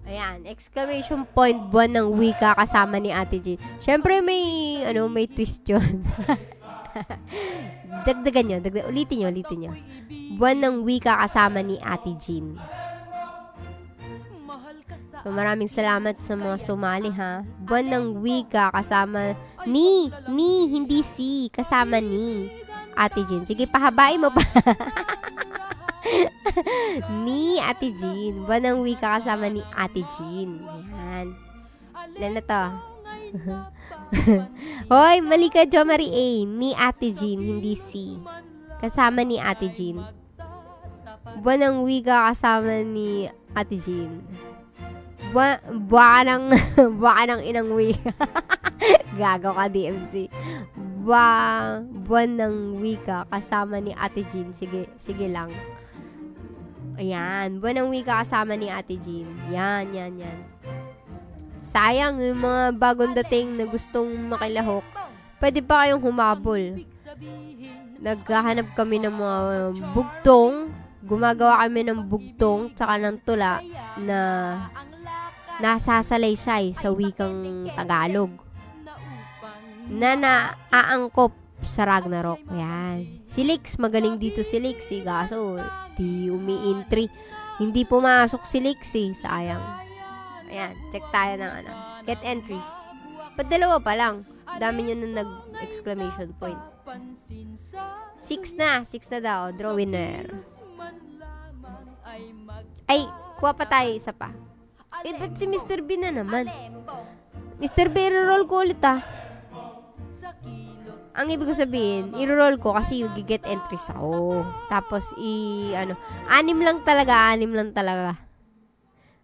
Ayan, exclamation point buwan ng wika kasama ni Ate Jean. Syempre may twist 'yon. Dagdagan 'yon, ulitin niyo. Buwan ng wika kasama ni Ate Jean. So, maraming salamat sa mga sumali ha. Buwan ng wika kasama ni hindi si, kasama ni Ate Jean. Sige, pahabain mo pa. Ni Ate Jean. Buwan ng wika kasama ni Ate Jean. Yan. Ilan na to? Hoy, mali ka, Jo Marie A. Ni Ate Jean, hindi si. Kasama ni Ate Jean. Buwan ng wika kasama ni Ate Jean. Buwan ng inang wika. Gago ka, DMC. Buwan ng wika kasama ni Ate Jean. Sige lang. Ayan. Buwan ng wika kasama ni Ate Jean. Yan. Sayang yung mga bagong dating na gustong makilahok. Pwede pa kayong humabol. Naghahanap kami ng mga bugtong. Gumagawa kami ng bugtong tsaka ng tula na nasasalaysay sa wikang Tagalog. Na naaangkop sa Ragnarok. Ayan. Si Lix, magaling dito si Lix. Kaso, di umi-entry. Hindi pumasok si Lix sayang. Ayan, check tayo ng ano. Get entries. Ba't dalawa pa lang? Dami nyo na nag-exclamation point. 6 na daw. Draw winner. Ay, kuha pa tayo isa pa. Ba't si Mr. B na naman? Mr. B, i-roll ko ulit Ang ibig ko sabihin, i-roll ko kasi yung get entries ako. Tapos, 6 lang talaga.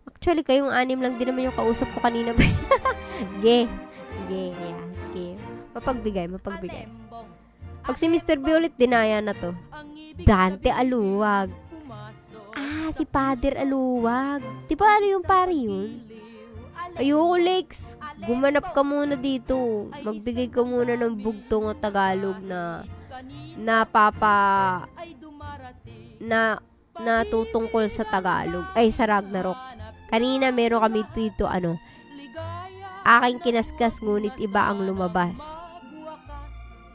Actually, kayong 6 lang din naman yung kausap ko kanina. Yeah. Okay. Mapagbigay. Pag si Mr. B ulit, dinaya na to. Dante Aluwag. Si Father Aluwag. Di ba ano yung pari yun? Ayoko, Lex. Gumanap ka muna dito. Magbigay ka muna ng bugtong o Tagalog na natutungkol sa Tagalog. Ay, sa Ragnarok. Kanina meron kami dito, aking kinaskas ngunit iba ang lumabas.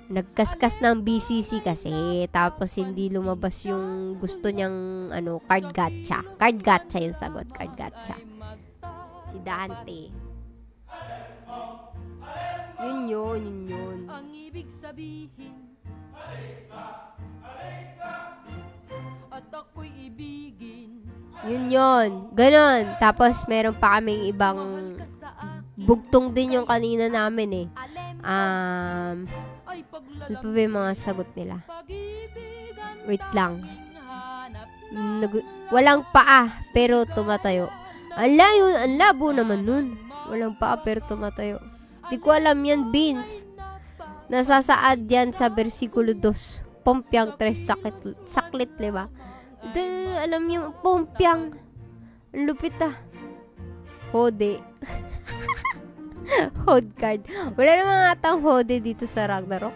Nagkaskas ng BCC kasi, tapos hindi lumabas yung gusto niyang, card gacha. Card gacha yung sagot, card gacha. Si Dante. Yun. Ang ibig sabihin, at ako'y ibigin. Yun. Ganon. Tapos, meron pa kaming ibang bugtong din yung kanina namin Ano pa ba yung mga sagot nila? Wait lang. Walang paa, pero tumatayo. Ang labo naman nun. Walang paa, pero tumatayo. Di ko alam yan, Beans. Nasasaad yan sa versikulo 2. Pompyang 3, saklit 5. Alam niyo, Pompyang. Ang lupit Hode. Hode card. Wala namang atang hode dito sa Ragnarok.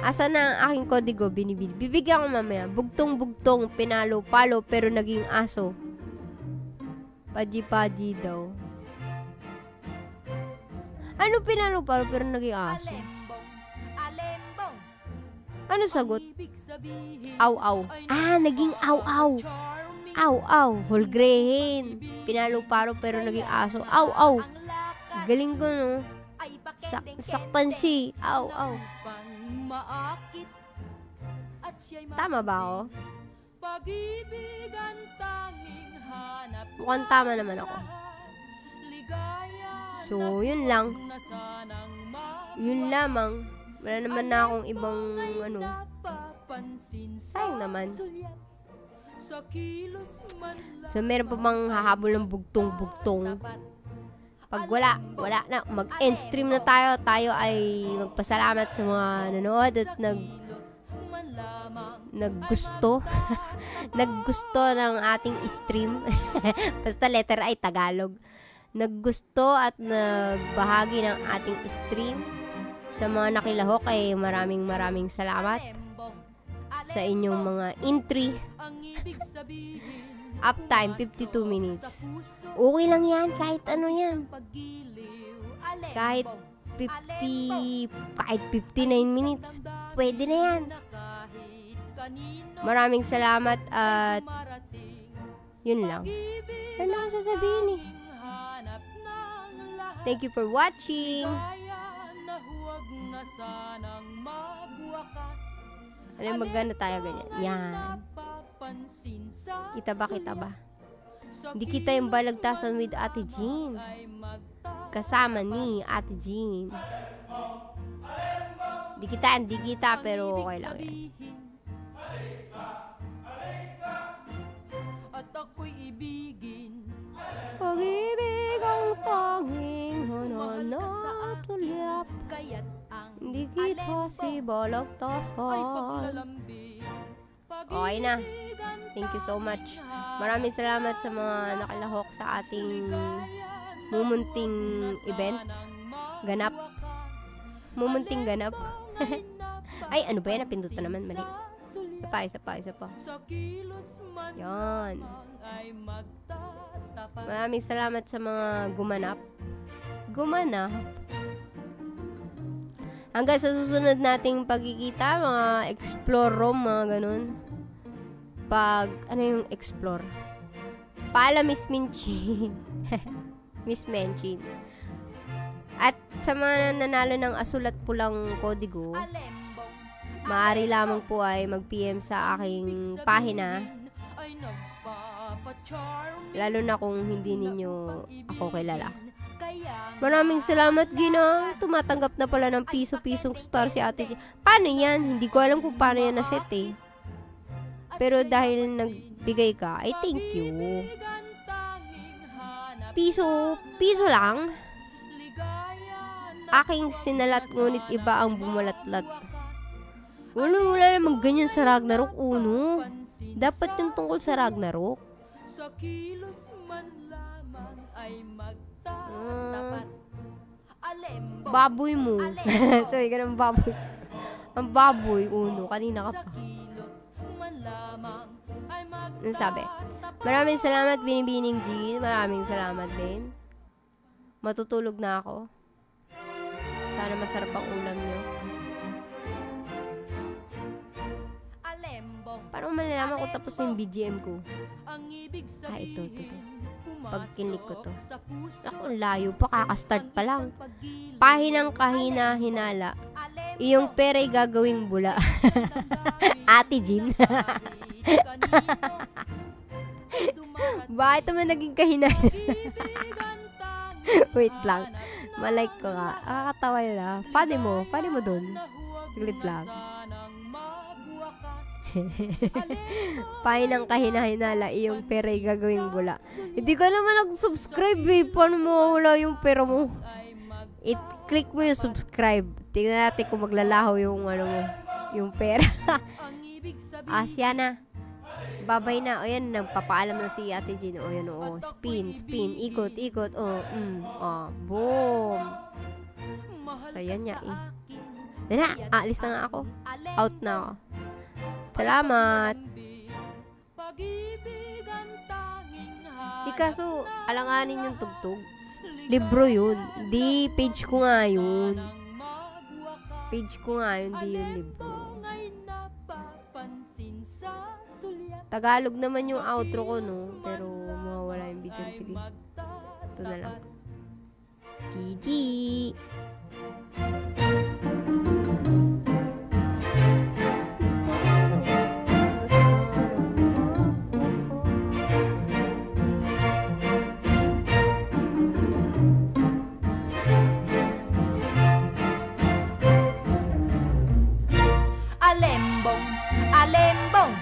Asa na ang aking kodigo, binibili. Bibigyan ko mamaya. Bugtong-bugtong, pinalo-palo, pero naging aso. Paji-paji daw. Ano pinalo-palo, pero naging aso? Ano sagot? Aw-aw. Naging aw-aw. Aw-aw. Holgrehin. Pinalo-palo, pero naging aso. Aw-aw. Galing ko, no? Saktan siya. Aw-aw. Tama ba ako? Mukhang tama naman ako. So, yun lang. Yun lamang. Wala naman na akong ibang sayang naman. So, meron pa bang hahabol ng bugtong-bugtong? Pag wala na. Mag-end stream na tayo. Tayo ay magpasalamat sa mga nanood at naggusto. Naggusto ng ating stream. Basta letter ay Tagalog. Naggusto at nagbahagi ng ating stream. Sa mga nakilahok ay maraming salamat sa inyong mga entry. Uptime 52 minutes. Okay lang yan, kahit ano yan. Kahit 59 minutes, pwede na yan. Maraming salamat at yun lang. Ano lang sasabihin Thank you for watching. Alam, maganda tayo ganyan. Yan. Kita ba? Hindi kita yung balagtasan with Ate Jean. Kasama ni Ate Jean. Hindi kita, pero okay lang yan. At ako'y ibigin. Pag-ibig ang tanging hananatulyap. Hindi kita si balagtasan. Okay na. Thank you so much. Maraming salamat sa mga nakalahok sa ating mumunting event. Mumunting ganap. Ay, ano ba yan? Napindutan naman. Mali. Isa pa. Yan. Maraming salamat sa mga gumanap. Hanggang sa susunod nating pagkikita, mga explore room, mga ganun. Ano yung explore? Paalam, Miss Minchin. Miss Minchin. At sa mga nanalo ng asul at pulang kodigo, maaari lamang po ay mag-PM sa aking pahina. Lalo na kung hindi ninyo ako kilala. Maraming salamat, Gina. Tumatanggap na pala ng piso-pisong star si Ate G. Paano yan? Hindi ko alam kung paano yan naset Pero dahil nagbigay ka, ay thank you. Piso lang. Aking sinalat ngunit iba ang bumalatlat. Wala namang ganyan sa Ragnarok, Uno. Dapat yung tungkol sa Ragnarok. Sa kilos man lamang ay magtatapat. Alembong. Baboy mo. Sorry, ganun baboy. Ang baboy, Uno. Kanina ka pa. Sa kilos man lamang ay Ano sabi? Maraming salamat, Binibining Jean. Maraming salamat din. Matutulog na ako. Sana masarap ang ulam nyo. Alembong. Paano malalaman kung tapos na yung BGM ko? Ang ibig sabihin, ito. Pag kinlik ko to. sa puso, Ako, layo pa. Kakastart pa lang. Pahinang kahina, hinala. Iyong pera'y gagawing bula. Ate Jean. Bakit naman naging kahina? Wait lang. Malike ko nga. Nakakatawa nila. Funny mo dun. Saglit lang. Pahinang kahina-hinala, iyong pera'y gagawing bula. Hindi ka naman nag-subscribe eh. Paano mawawala yung pera mo? I-click mo yung subscribe. Tingnan natin kung maglalaho yung ano mo. Yung pera. Asya na. Babay na. O yan, nagpapaalam na si Ate Jean. O yan, o. Spin. Ikot. O, boom. Saya niya eh. Yan na, alis na nga ako. Out na ako. Salamat. Di kaso, alanganin yung tugtog. Libro yun. Di, page ko nga yun. Page ko nga yun, di yung libro. Tagalog naman yung outro ko, no? Pero mawawala yung video. Sige. Ito na lang. GG! Alembong.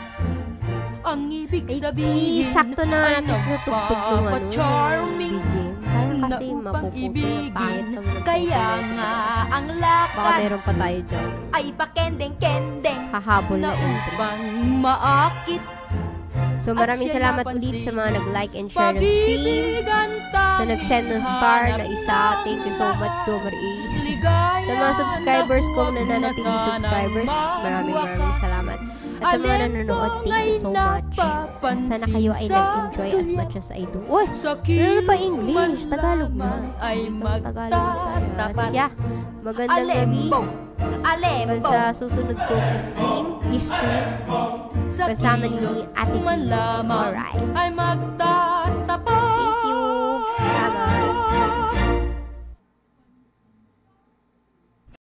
Ang ibig sabihin sakto na natin sa tugtog ng charming BGM. Kaya kasi na mapuputol na ibigin. pangit naman ng Kaya pagkakas. nga ang Baka lakad meron pa tayo dyan. ay pakendeng-kendeng Hahabol na entry. upang maakit. So maraming salamat ulit sa mga nag-like and share ng stream. Sa nag-send ng star na isa. Thank you so much, Jover A. Sa mga subscribers kong nananatiling subscribers, maraming salamat. At sa mga nanonood, thank you so much. Sana kayo ay nag-enjoy as much as I do. Uy! Ano pa English? Tagalog na. Ikaw Tagalog na tayo. Asya, magandang gabi. Sa susunod kong stream, kasama ni Ate G. Alright.